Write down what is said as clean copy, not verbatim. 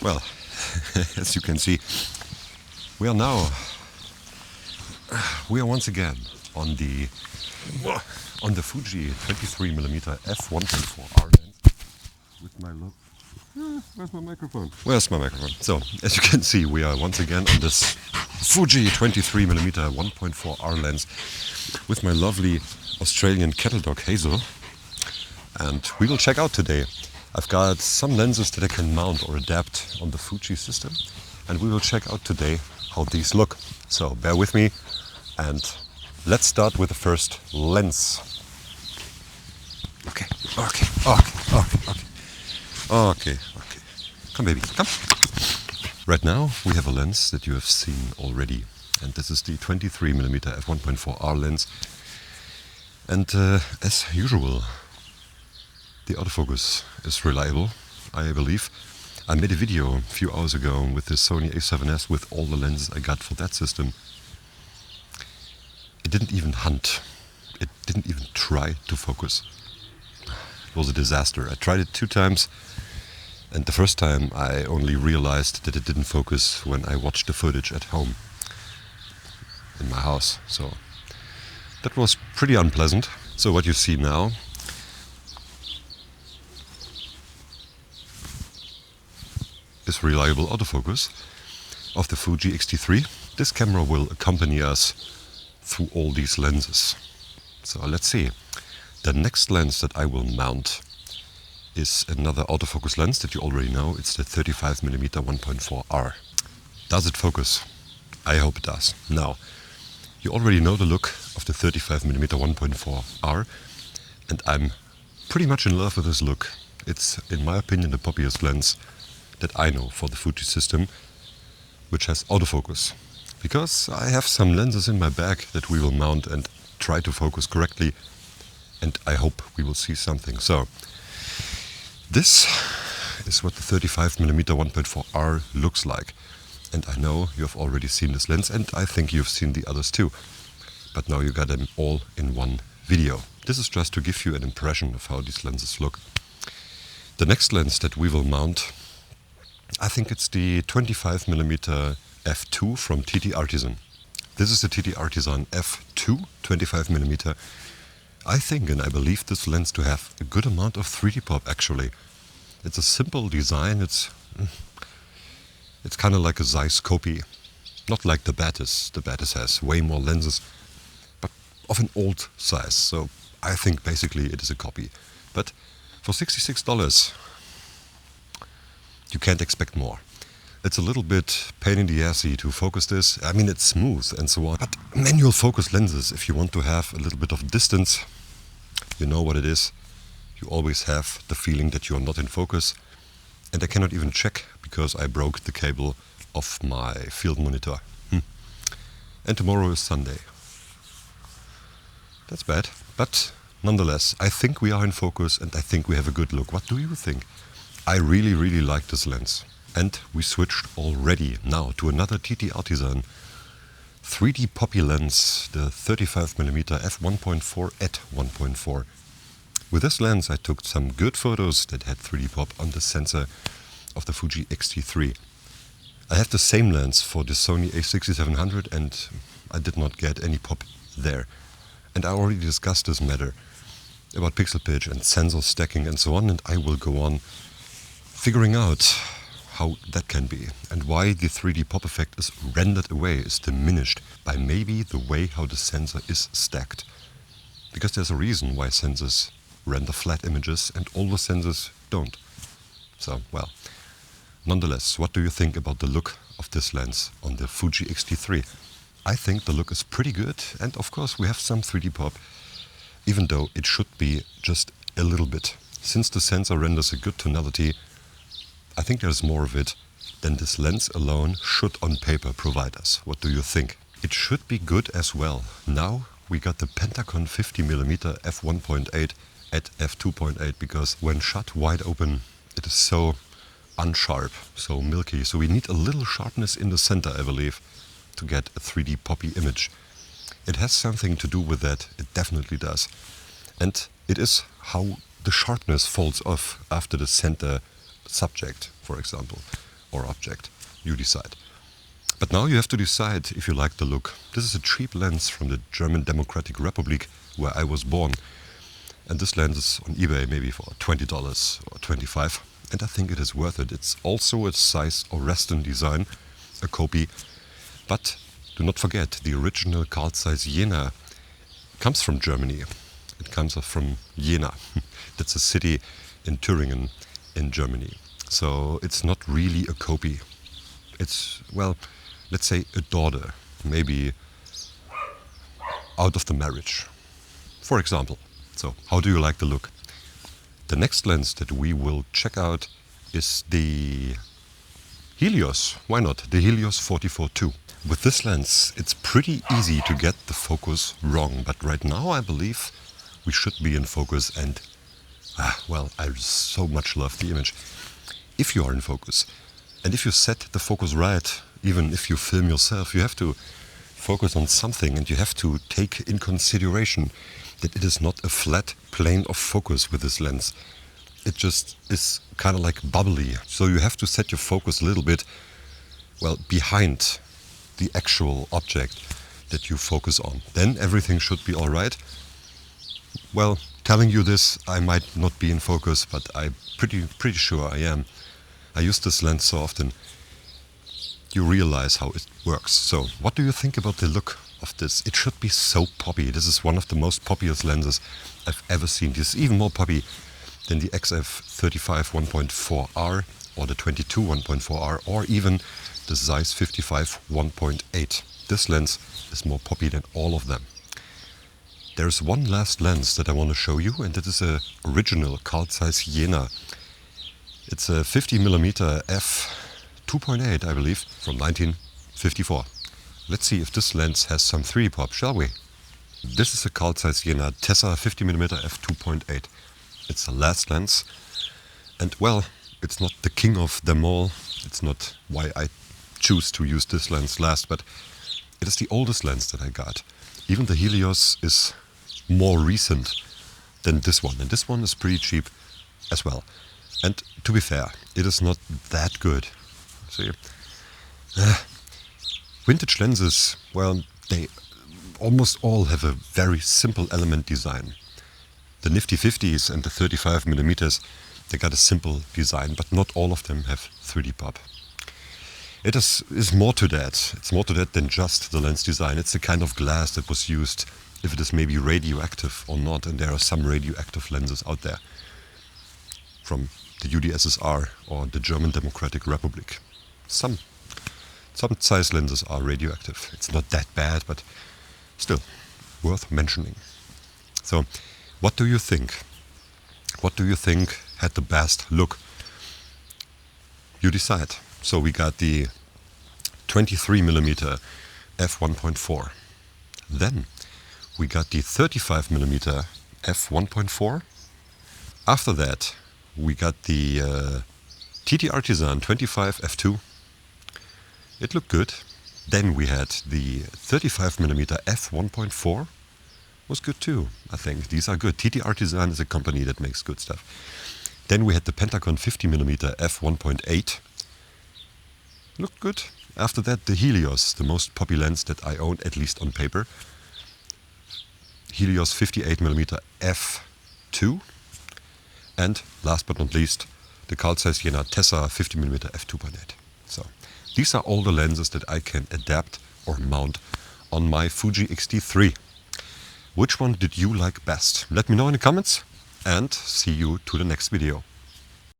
Well, as you can see, we are once again on the Fuji 23mm f1.4R lens with my look. Where's my microphone? Where's my microphone? So, as you can see, we are once again on this Fuji 23mm 1.4R lens with my lovely Australian kettle dog Hazel, and we will check out today. I've got some lenses that I can mount or adapt on the Fuji system, and we will check out today how these look. So bear with me, and let's start with the first lens. Okay. Come baby, come. Right now we have a lens that you have seen already, and this is the 23mm f1.4R lens. And as usual, the autofocus is reliable, I believe. I made a video a few hours ago with the Sony a7S with all the lenses I got for that system. It didn't even hunt. It didn't even try to focus. It was a disaster. I tried it 2 times, and the first time I only realized that it didn't focus when I watched the footage at home in my house. So that was pretty unpleasant. So what you see now is reliable autofocus of the Fuji XT3. This camera will accompany us through all these lenses. So let's see. The next lens that I will mount is another autofocus lens that you already know. It's the 35mm 1.4R. Does it focus? I hope it does. Now, you already know the look of the 35mm 1.4R, and I'm pretty much in love with this look. It's, in my opinion, the poppiest lens that I know for the Fuji system, which has autofocus. Because I have some lenses in my bag that we will mount and try to focus correctly, and I hope we will see something. So, this is what the 35mm 1.4R looks like. And I know you have already seen this lens, and I think you've seen the others too. But now you got them all in one video. This is just to give you an impression of how these lenses look. The next lens that we will mount, I think it's the 25mm f2 from TTArtisan. This is the TTArtisan f2 25mm. I think and I believe this lens to have a good amount of 3D pop actually. It's a simple design. It's kind of like a Zeiss copy. Not like the Batis. The Batis has way more lenses, but of an old size. So I think basically it is a copy. But for $66, you can't expect more. It's a little bit pain in the assy to focus this. I mean, it's smooth and so on. But manual focus lenses, if you want to have a little bit of distance, you know what it is. You always have the feeling that you're not in focus. And I cannot even check because I broke the cable of my field monitor. And tomorrow is Sunday. That's bad. But nonetheless, I think we are in focus and I think we have a good look. What do you think? I really, really like this lens. And we switched already now to another TTArtisan 3D poppy lens, the 35mm f1.4 at 1.4. With this lens I took some good photos that had 3D pop on the sensor of the Fuji XT3. I have the same lens for the Sony a6700 and I did not get any pop there. And I already discussed this matter about pixel pitch and sensor stacking and so on, and I will go on figuring out how that can be and why the 3D pop effect is rendered away, is diminished by maybe the way how the sensor is stacked. Because there's a reason why sensors render flat images and all the sensors don't. So, well, nonetheless, what do you think about the look of this lens on the Fuji XT3? I think the look is pretty good, and of course we have some 3D pop, even though it should be just a little bit. Since the sensor renders a good tonality, I think there's more of it than this lens alone should on paper provide us. What do you think? It should be good as well. Now we got the Pentacon 50mm f1.8 at f2.8, because when shut wide open it is so unsharp, so milky. So we need a little sharpness in the center, I believe, to get a 3D poppy image. It has something to do with that, it definitely does. And it is how the sharpness falls off after the center subject, for example, or object. You decide. But now you have to decide if you like the look. This is a cheap lens from the German Democratic Republic, where I was born. And this lens is on eBay maybe for $20 or $25. And I think it is worth it. It's also a Zeiss Tessar design, a copy. But do not forget, the original Carl Zeiss Jena comes from Germany. It comes from Jena. That's a city in Thüringen in Germany. So it's not really a copy. It's, well, let's say a daughter, maybe out of the marriage, for example. So how do you like the look? The next lens that we will check out is the Helios. Why not? The Helios 44-2. With this lens, it's pretty easy to get the focus wrong, but right now I believe we should be in focus, and well, I so much love the image. If you are in focus, and if you set the focus right, even if you film yourself, you have to focus on something, and you have to take in consideration that it is not a flat plane of focus with this lens. It just is kind of like bubbly. So you have to set your focus a little bit, well, behind the actual object that you focus on. Then everything should be all right. Well, telling you this, I might not be in focus, but I'm pretty sure I am. I use this lens so often. You realize how it works. So, what do you think about the look of this? It should be so poppy. This is one of the most poppiest lenses I've ever seen. This is even more poppy than the XF35 1.4R or the 22 1.4R or even the Zeiss 55 1.8. This lens is more poppy than all of them. There's one last lens that I want to show you, and that is a original Carl Zeiss Jena. It's a 50mm f2.8, I believe, from 1954. Let's see if this lens has some 3D pop, shall we? This is a Carl Zeiss Jena Tessar 50mm f2.8. It's the last lens, and well, it's not the king of them all. It's not why I choose to use this lens last, but it is the oldest lens that I got. Even the Helios is more recent than this one, and this one is pretty cheap as well. And to be fair, it is not that good. See, vintage lenses, well, they almost all have a very simple element design. The nifty 50s and the 35mm, they got a simple design, but not all of them have 3D pop. It is more to that. It's more to that than just the lens design. It's the kind of glass that was used, if it is maybe radioactive or not, and there are some radioactive lenses out there from the UdSSR or the German Democratic Republic. Some Zeiss lenses are radioactive. It's not that bad, but still worth mentioning. So, what do you think? What do you think had the best look? You decide. So we got the 23mm f1.4. Then we got the 35mm f1.4. After that, we got the TTArtisan 25 f2. It looked good. Then we had the 35mm f1.4. Was good too, I think. These are good. TTArtisan is a company that makes good stuff. Then we had the Pentacon 50mm f1.8. Looked good. After that, the Helios, the most poppy lens that I own, at least on paper. Helios 58mm f2. And last but not least, the Carl Zeiss Jena Tessar 50mm f2.8. So these are all the lenses that I can adapt or mount on my Fuji XT3. Which one did you like best? Let me know in the comments, and see you to the next video.